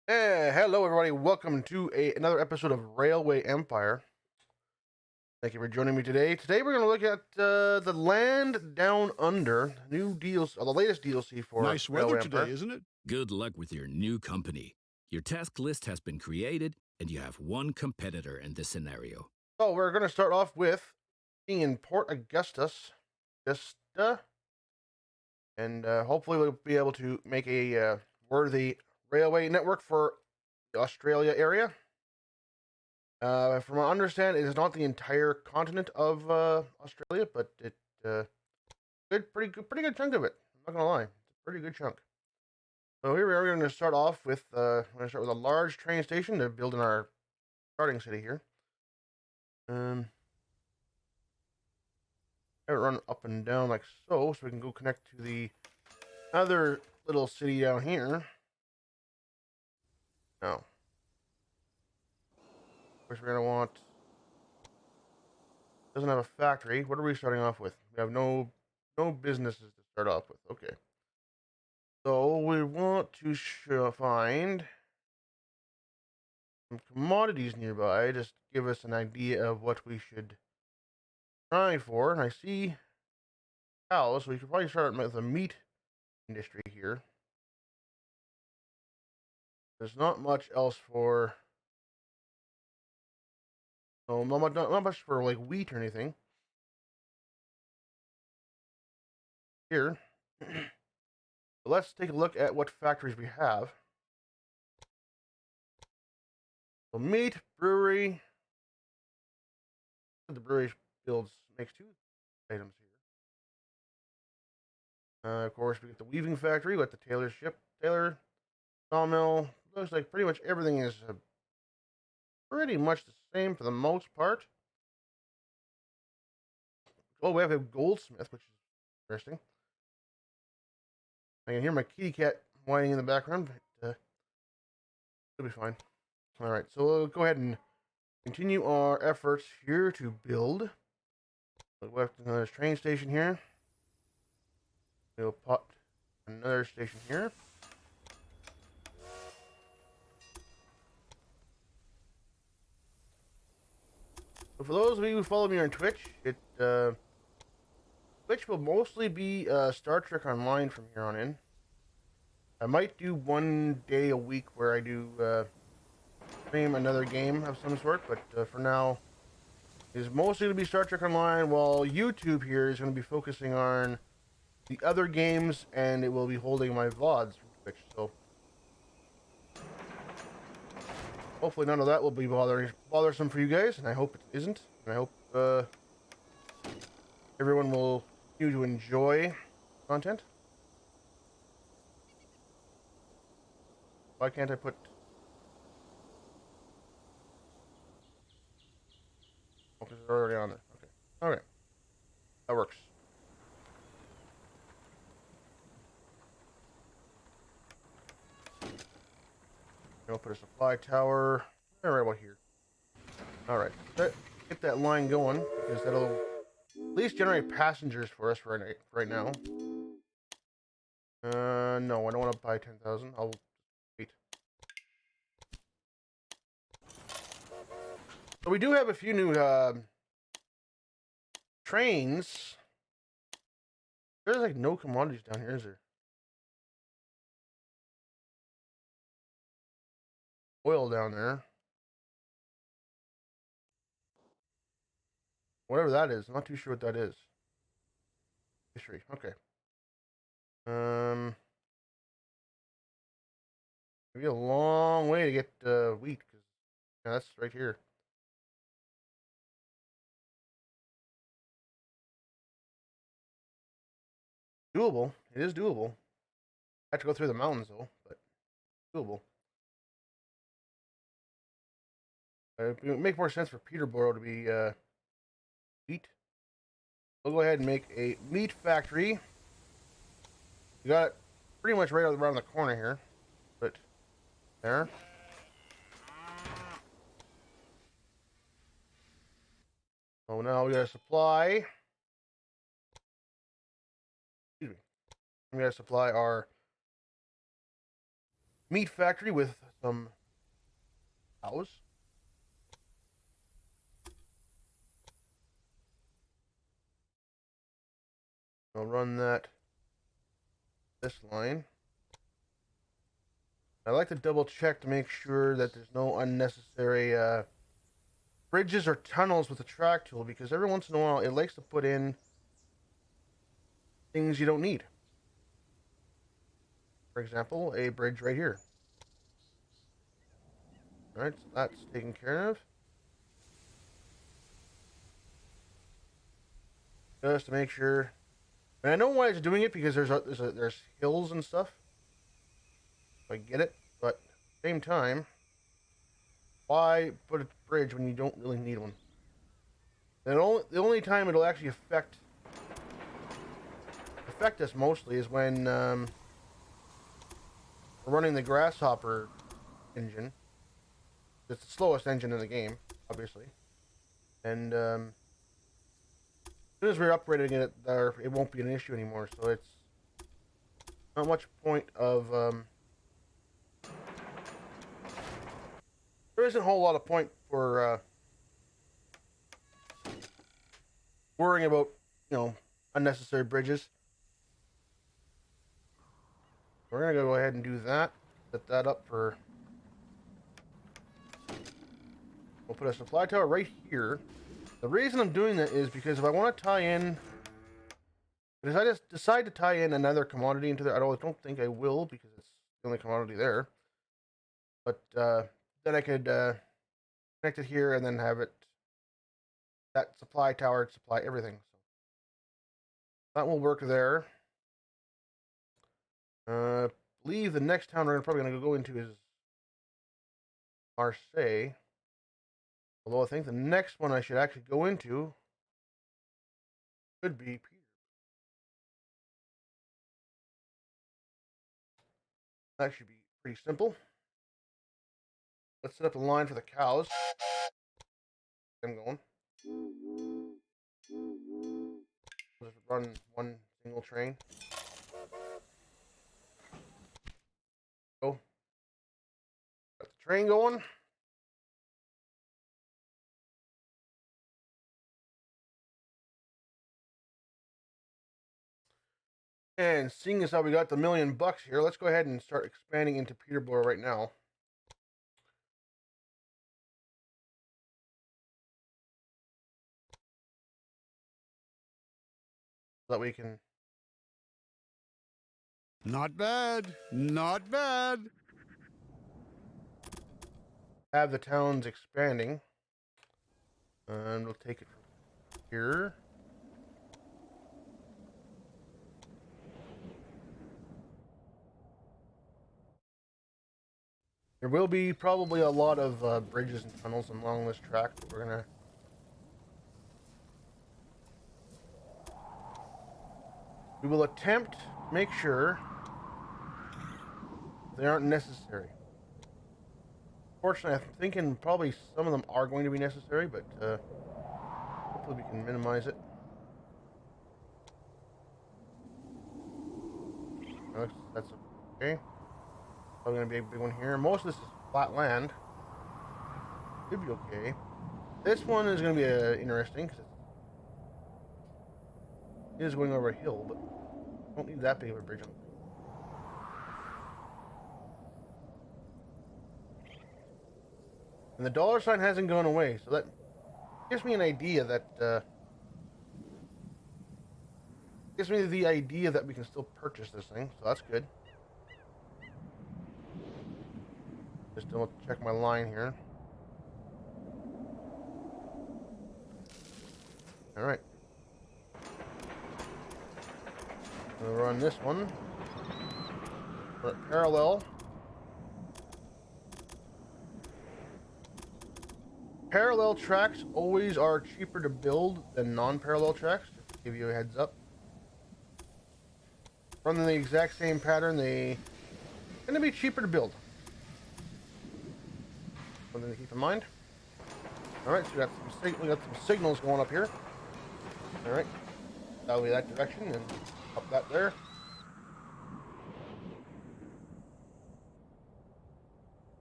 Hello, everybody. Welcome to another episode of Railway Empire. Thank you for joining me today. Today, we're going to look at the Land Down Under, new deals, the latest DLC for Nice weather Railway today, Empire. isn't it? Good luck with your new company. Your task list has been created, and you have one competitor in this scenario. So, we're going to start off with being in Port Augustus, and hopefully we'll be able to make a worthy railway network for the Australia area. From what I understand, it is not the entire continent of Australia, but it pretty good chunk of it. I'm not gonna lie, it's a pretty good chunk. So here we are. We're going to start off with we're going to start with a large train station to build in our starting city here. Have it run up and down like so we can go connect to the other little city down here. Now, of course, we're gonna want. Doesn't have a factory. What are we starting off with? We have no businesses to start off with. Okay. So we want to find some commodities nearby, just to give us an idea of what we should try for. And I see cows, so we could probably start with the meat industry here. There's not much else for. No, not much for like wheat or anything. Here. So let's take a look at what factories we have. So meat, brewery. The brewery makes two items here. Of course, we get the weaving factory, we got the tailor sawmill. Looks like pretty much everything is pretty much the same for the most part. Oh, we have a goldsmith, which is interesting. I can hear my kitty cat whining in the background, but it'll be fine. All right, so we'll go ahead and continue our efforts here to build. We have another train station here. We'll put another station here. So for those of you who follow me on Twitch, Twitch will mostly be Star Trek Online from here on in. I might do one day a week where I do stream another game of some sort, but for now, it's mostly going to be Star Trek Online, while YouTube here is going to be focusing on the other games, and it will be holding my VODs from Twitch, so hopefully none of that will be bothersome for you guys, and I hope it isn't, and I hope everyone will continue to enjoy content. Why can't I put... Oh, because they're already on there. Okay. Okay. That works. I'll put a supply tower right about here. Alright. Get that line going, because that'll at least generate passengers for us right now. No, I don't want to buy 10,000. I'll wait. So we do have a few new trains. There's like no commodities down here, is there? Oil down there. Whatever that is. I'm not too sure what that is. History. Okay. Maybe a long way to get wheat, because that's right here. Doable. It is doable. I have to go through the mountains though, but doable. It would make more sense for Peterborough to be wheat. We'll go ahead and make a meat factory. We got it pretty much right around the corner here. But there. So now we got to supply. Excuse me. We got to supply our meat factory with some cows. I'll run that this line. I like to double check to make sure that there's no unnecessary bridges or tunnels with the track tool, because every once in a while it likes to put in things you don't need. For example, a bridge right here. Alright, so that's taken care of. Just to make sure. And I know why it's doing it, because there's hills and stuff. I get it, but at the same time, why put a bridge when you don't really need one? And the only time it'll actually affect us mostly is when we're running the Grasshopper engine. It's the slowest engine in the game, obviously. And as soon as we're upgrading it, it won't be an issue anymore. So it's not much point of there isn't a whole lot of point for worrying about, unnecessary bridges. We're gonna go ahead and do that. Set that up for. We'll put a supply tower right here. The reason I'm doing that is because if I want to tie in, if I just decide to tie in another commodity into there, I don't think I will, because it's the only commodity there. But then I could connect it here and then have that supply tower supply everything. So that will work there. I believe the next town we're probably going to go into is Marseille. Although I think the next one I should actually go into could be Peter. That should be pretty simple. Let's set up a line for the cows. I'm going. Just run one single train. Go. Got the train going. And seeing as how we got the $1 million here, let's go ahead and start expanding into Peterborough right now. So that we can. Not bad. Not bad. Have the towns expanding. And we'll take it from here. There will be probably a lot of bridges and tunnels along this track, but we're gonna. We will attempt to make sure they aren't necessary. Fortunately, I'm thinking probably some of them are going to be necessary, but hopefully we can minimize it. That's okay. Probably going to be a big one here. Most of this is flat land. Should be okay. This one is going to be interesting, because it is going over a hill, but don't need that big of a bridge. And the dollar sign hasn't gone away, so that gives me an idea that gives me the idea that we can still purchase this thing, so that's good. Just don't check my line here. All right. We'll run this one. We're at parallel. Parallel tracks always are cheaper to build than non-parallel tracks, just to give you a heads up. Running the exact same pattern, they tend to be cheaper to build. Something to keep in mind. Alright, so we got some signals going up here. Alright. That'll be that direction and up that there.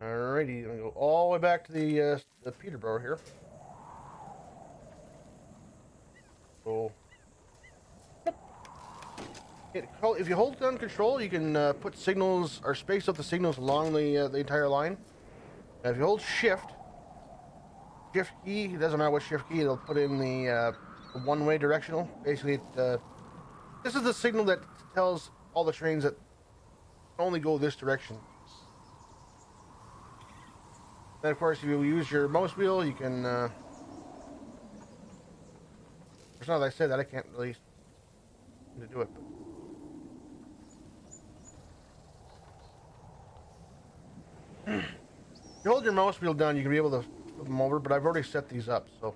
Alrighty, I'm gonna go all the way back to the Peterborough here. So, if you hold down control, you can put signals or space out the signals along the entire line. Now, if you hold shift key, it doesn't matter what shift key, it'll put in the one-way directional. Basically, this is the signal that tells all the trains that only go this direction. Then, of course, if you use your mouse wheel, you can. It's not that I said that I can't really do it. But... if you hold your mouse wheel down, you can be able to flip them over. But I've already set these up, so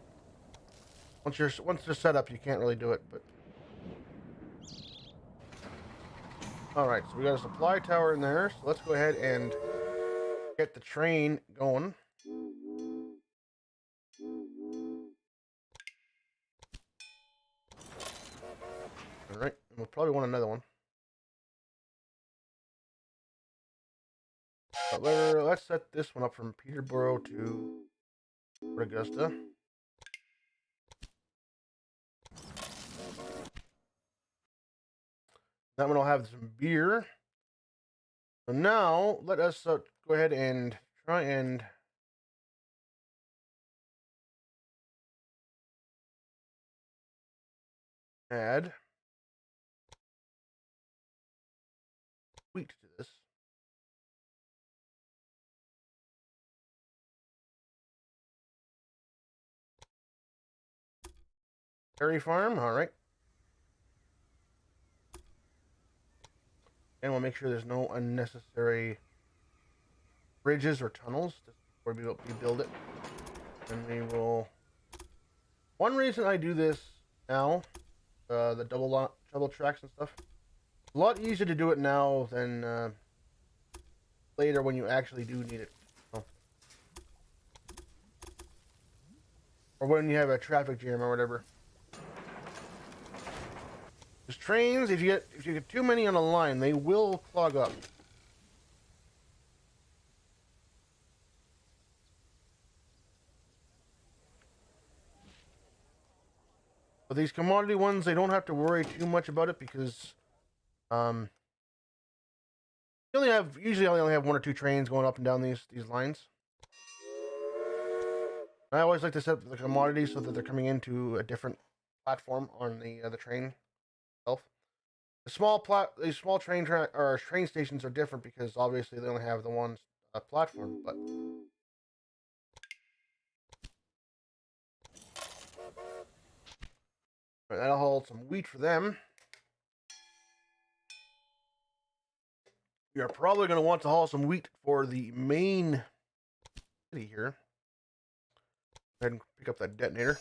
once they're set up, you can't really do it. But all right, so we got a supply tower in there. So let's go ahead and get the train going. All right, and we'll probably want another one. But let's set this one up from Peterborough to Port Augusta. That one will have some beer. So now let us go ahead and try and add wheat to this. Dairy farm, all right. And we'll make sure there's no unnecessary bridges or tunnels before we build it. And we will. One reason I do this now, the double tracks and stuff, it's a lot easier to do it now than later when you actually do need it. So. Or when you have a traffic jam or whatever. Because trains, if you get too many on a line, they will clog up. But these commodity ones, they don't have to worry too much about it because usually I only have one or two trains going up and down these lines. I always like to set up the commodities so that they're coming into a different platform on the train itself. The small train stations are different because obviously they only have the one platform. But that'll hold some wheat for them. We are probably going to want to haul some wheat for the main city here. Go ahead and pick up that detonator.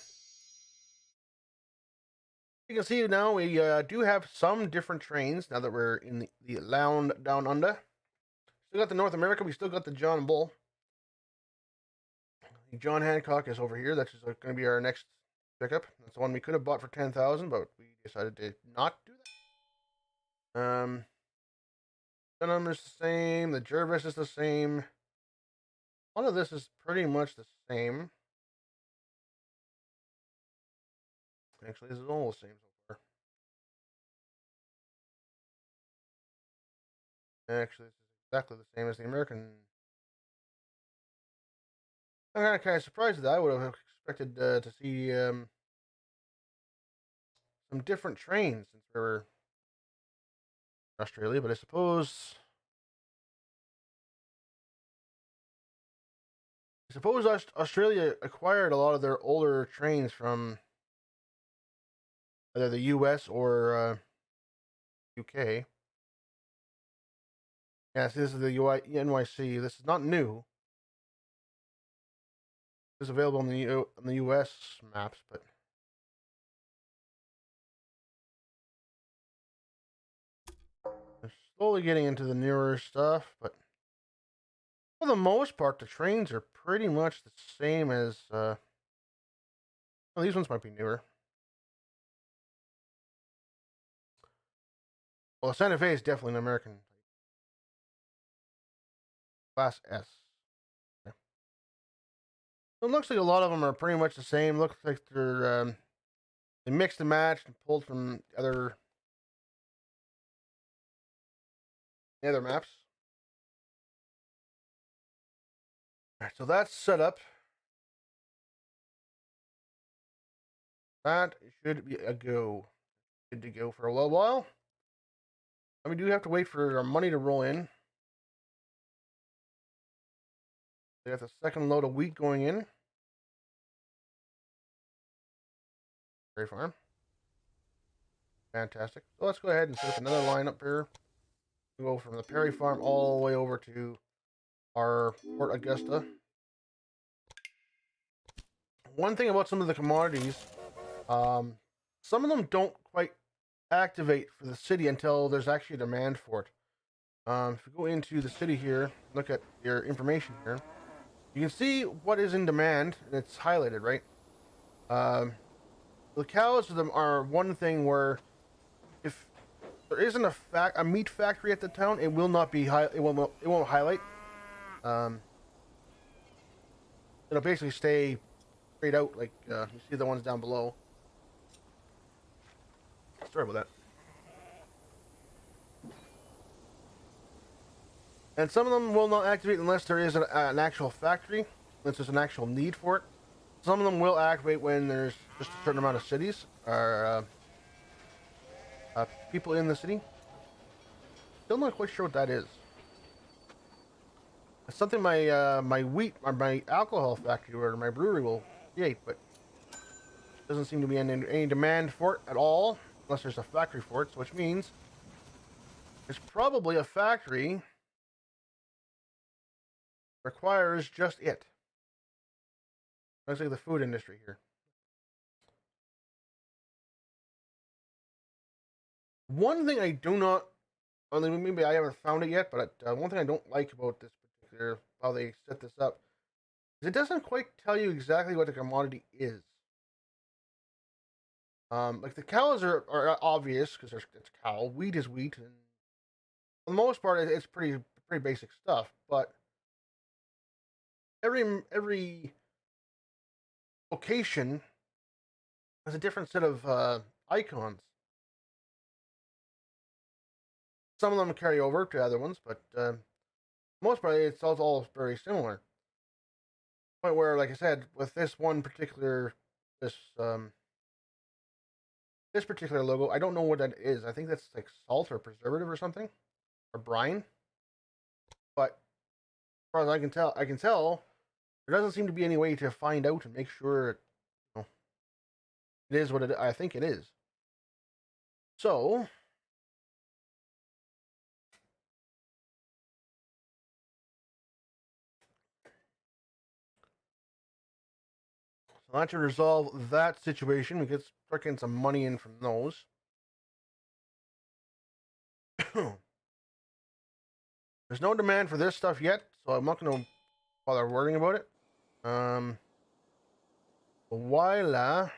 You can see now we do have some different trains now that we're in the Land Down Under. Still got the North America. We still got the John Bull. The John Hancock is over here. That's going to be our next pickup. That's the one we could have bought for 10,000, but we decided to not do that. Dunham is the same. The Jervis is the same. All of this is pretty much the same. Actually, this is all the same so far. Actually, this is exactly the same as the American. I'm kind of surprised at that. I would have expected to see some different trains since we were in Australia, but I suppose Australia acquired a lot of their older trains from either the U.S. or UK. Yeah, see, this is the NYC. This is not new. This is available on the U.S. maps, but they're slowly getting into the newer stuff. But for the most part, the trains are pretty much the same as. Well, these ones might be newer. Well, Santa Fe is definitely an American Class S. It looks like a lot of them are pretty much the same. Looks like they mixed and matched and pulled from the other maps. All right, so that's set up. That should be a go. Good to go for a little while. And we do have to wait for our money to roll in. We have the second load of wheat going in. Prairie farm. Fantastic. So let's go ahead and set up another line up here. We'll go from the Prairie farm all the way over to our Port Augusta. One thing about some of the commodities, some of them don't quite activate for the city until there's actually a demand for it. If we go into the city here, look at your information here, you can see what is in demand, and it's highlighted, right? The cows are one thing where if there isn't a meat factory at the town, it will not be it won't highlight. It'll basically stay straight out, like you see the ones down below. Sorry about that. And some of them will not activate unless there is an actual factory, unless there's an actual need for it. Some of them will activate when there's just a certain amount of cities or people in the city. Still not quite sure what that is. It's something my wheat or my alcohol factory or my brewery will create, but doesn't seem to be any demand for it at all, unless there's a factory for it. So which means it's probably a factory requires just it. Looks like the food industry here. One thing I do not, maybe I haven't found it yet, but one thing I don't like about this particular, how they set this up, is it doesn't quite tell you exactly what the commodity is. Like the cows are obvious because it's cow. Wheat is wheat, and for the most part, it's pretty basic stuff. But every location has a different set of icons. Some of them carry over to other ones, but most part, it's all very similar. Point where, like I said, with this one particular this particular logo, I don't know what that is. I think that's like salt or preservative or something, or brine. But as far as I can tell, there doesn't seem to be any way to find out and make sure it is what I think it is. So not to resolve that situation, we get start getting some money in from those. There's no demand for this stuff yet, so I'm not going to bother worrying about it. Voila.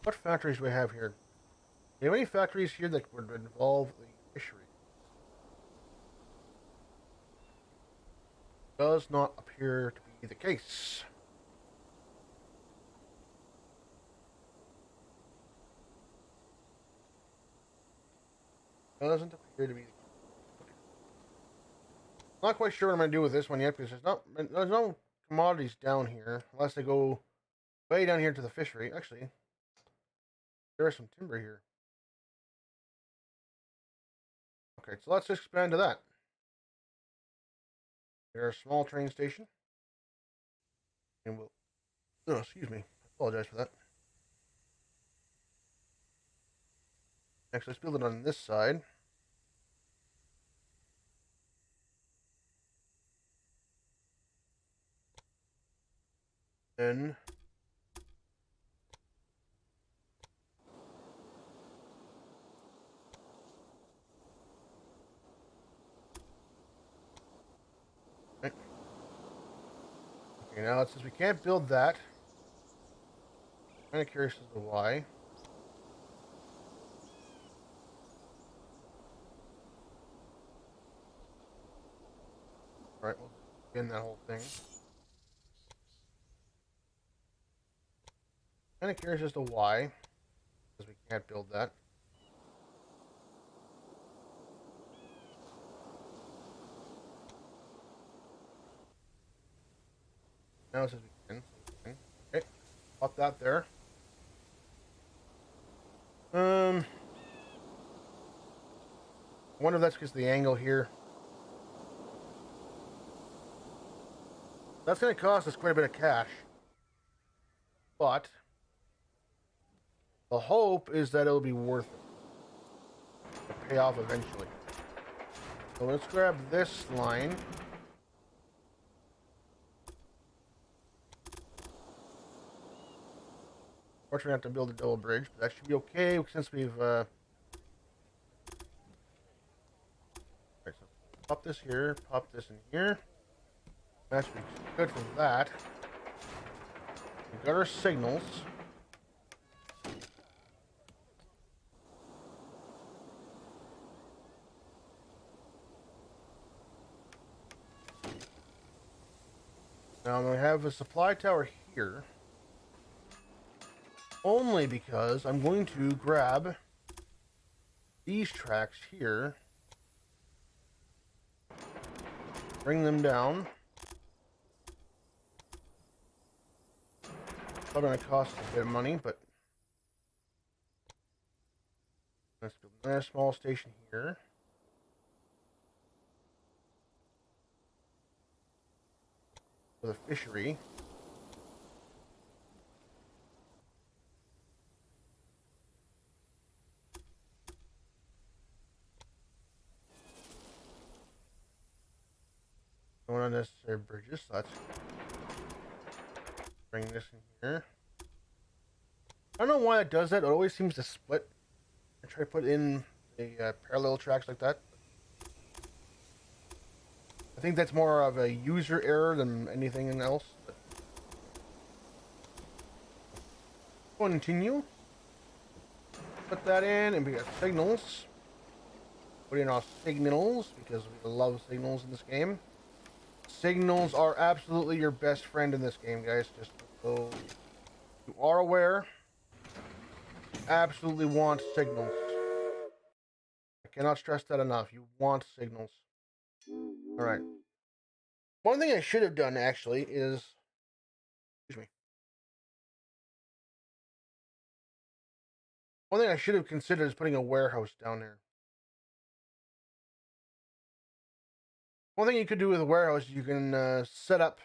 What factories do we have here? Do you have any factories here that would involve the fishery? Does not appear to be the case. Doesn't appear to be the case. Okay. Not quite sure what I'm going to do with this one yet because there's no commodities down here unless they go way down here to the fishery. Actually, there is some timber here. Okay, so let's expand to that. There's a small train station. And we'll... Oh, excuse me. I apologize for that. Next, let's build it on this side. Then... Okay, now since we can't build that, I'm kind of curious as to why. Alright, we'll begin that whole thing. Kind of curious as to why, because we can't build that. Now it says we can. Okay, pop that there. I wonder if that's because of the angle here. That's going to cost us quite a bit of cash. But the hope is that it'll be worth it. It'll pay off eventually. So let's grab this line. We're going to have to build a double bridge, but that should be okay since we've Right, so pop this here, pop this in here. That should be good for that. We've got our signals. Now I'm going to have a supply tower here. Only because I'm going to grab these tracks here. Bring them down. Probably going to cost a bit of money, but let's build another small station here. For the fishery. No unnecessary bridges, so let's bring this in here. I don't know why it does that. It always seems to split. I try to put in a parallel tracks like that. I think that's more of a user error than anything else. But continue. Put that in, and we got signals. Put in our signals because we love signals in this game. Signals are absolutely your best friend in this game, guys. Just so you are aware. You absolutely want signals. I cannot stress that enough. You want signals. Alright. One thing I should have done, actually, is... Excuse me. One thing I should have considered is putting a warehouse down there. One thing you could do with a warehouse, you can set up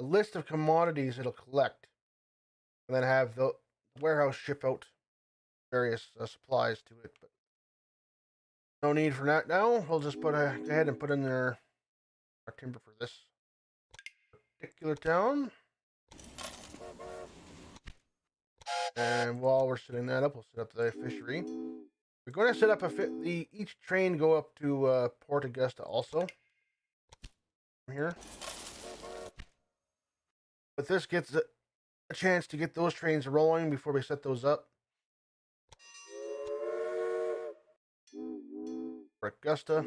a list of commodities it'll collect, and then have the warehouse ship out various supplies to it. But no need for that now. We'll just go ahead and put in our timber for this particular town. And while we're setting that up, we'll set up the fishery. We're going to set up each train go up to Port Augusta also. From here. But this gets a chance to get those trains rolling before we set those up. For Augusta.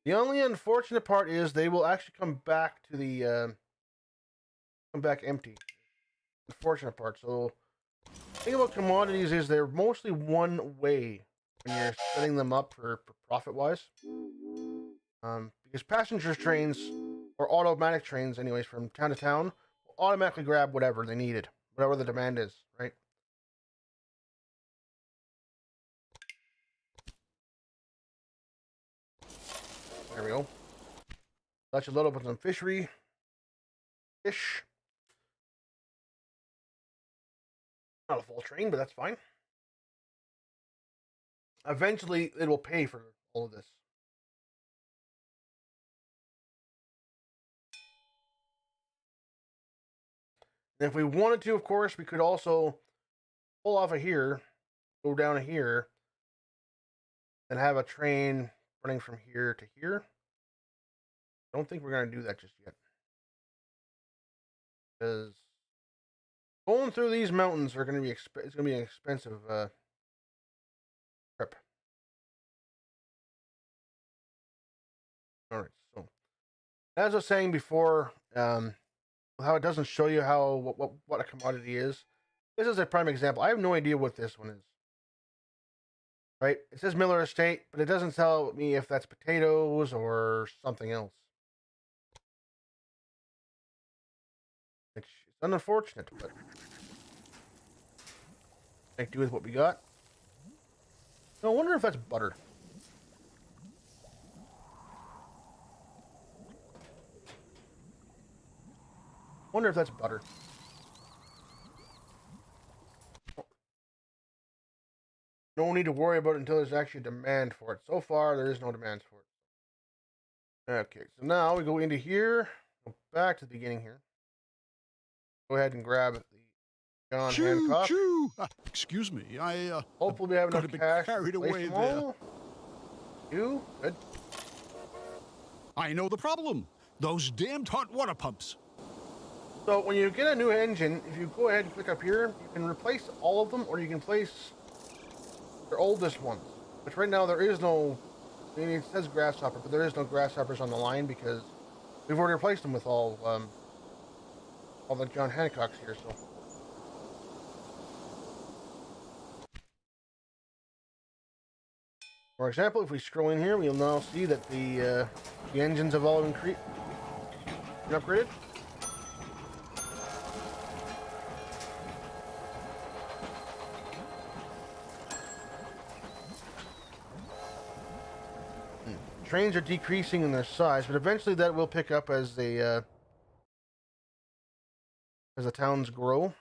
The only unfortunate part is they will actually come back to the come back empty. Unfortunate part. So the thing about commodities is they're mostly one way when you're setting them up for profit wise. Because passenger trains or automatic trains, anyways, from town to town, will automatically grab whatever they needed, whatever the demand is, right? There we go. Let's load up with some fishery. Fish. Not a full train, but that's fine. Eventually, it will pay for all of this. And if we wanted to, of course, we could also pull off of here, go down to here, and have a train running from here to here. I don't think we're going to do that just yet. Because going through these mountains are going to be it's going to be an expensive trip. All right, so As I was saying before, how it doesn't show you how what a commodity is. This is a prime example. I have no idea what this one is. Right? It says Miller Estate, but it doesn't tell me if that's potatoes or something else. Which is unfortunate, but make do with what we got. No, I wonder if that's butter. Wonder if that's butter. No need to worry about it until there's actually a demand for it. So far, there is no demand for it. Okay, so now we go into here. Go back to the beginning here. Go ahead and grab the John Hancock. Choo! Excuse me, Hopefully we have got enough a bit cash. carried to place away them there. all. You? Good. I know the problem. Those damned hot water pumps. So when you get a new engine, if you go ahead and click up here, you can replace all of them, or you can place their oldest ones. Which right now there is no. I mean, it says grasshopper, but there is no grasshoppers on the line because we've already replaced them with all the John Hancocks here. So. For example, if we scroll in here, we'll now see that the engines have all been upgraded. Trains are decreasing in their size, but eventually that will pick up as the towns grow.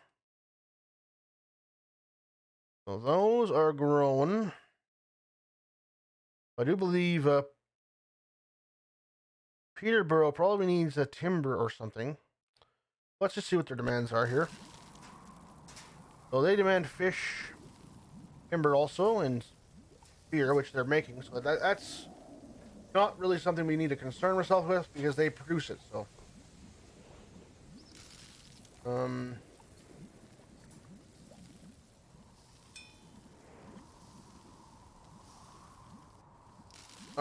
So those are growing. I do believe Peterborough probably needs a timber or something. Let's just see what their demands are here. So they demand fish, timber also, and beer, which they're making. So that's not really something we need to concern ourselves with because they produce it. So, all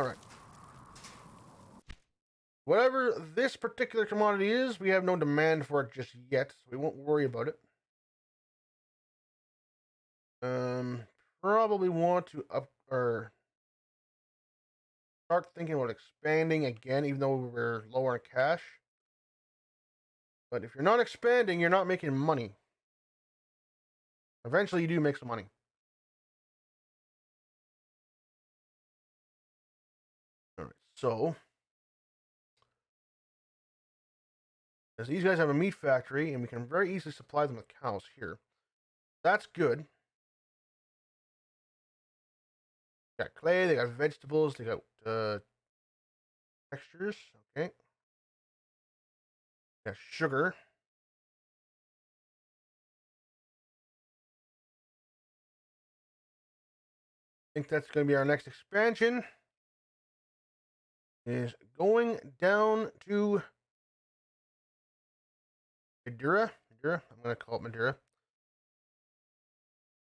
right. Whatever this particular commodity is, we have no demand for it just yet, so we won't worry about it. Probably want to start thinking about expanding again, even though we're lower in cash. But if you're not expanding, you're not making money. Eventually, you do make some money. All right, so as these guys have a meat factory, and we can very easily supply them with cows here. That's good. They got clay, they got vegetables, they got textures. Okay. They got sugar. I think that's going to be our next expansion. Is going down to Madura. I'm going to call it Madura.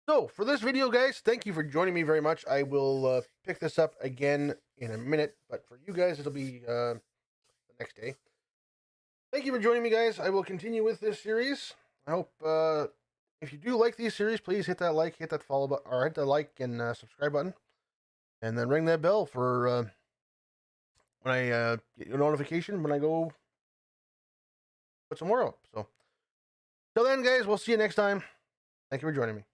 So, for this video, guys, thank you for joining me very much. I will pick this up again in a minute, but for you guys, it'll be the next day. Thank you for joining me, guys. I will continue with this series. I hope if you do like these series, please hit that like, hit that follow button, or hit the like and subscribe button, and then ring that bell for when I get your notification when I go put some more up. So, till then, guys, we'll see you next time. Thank you for joining me.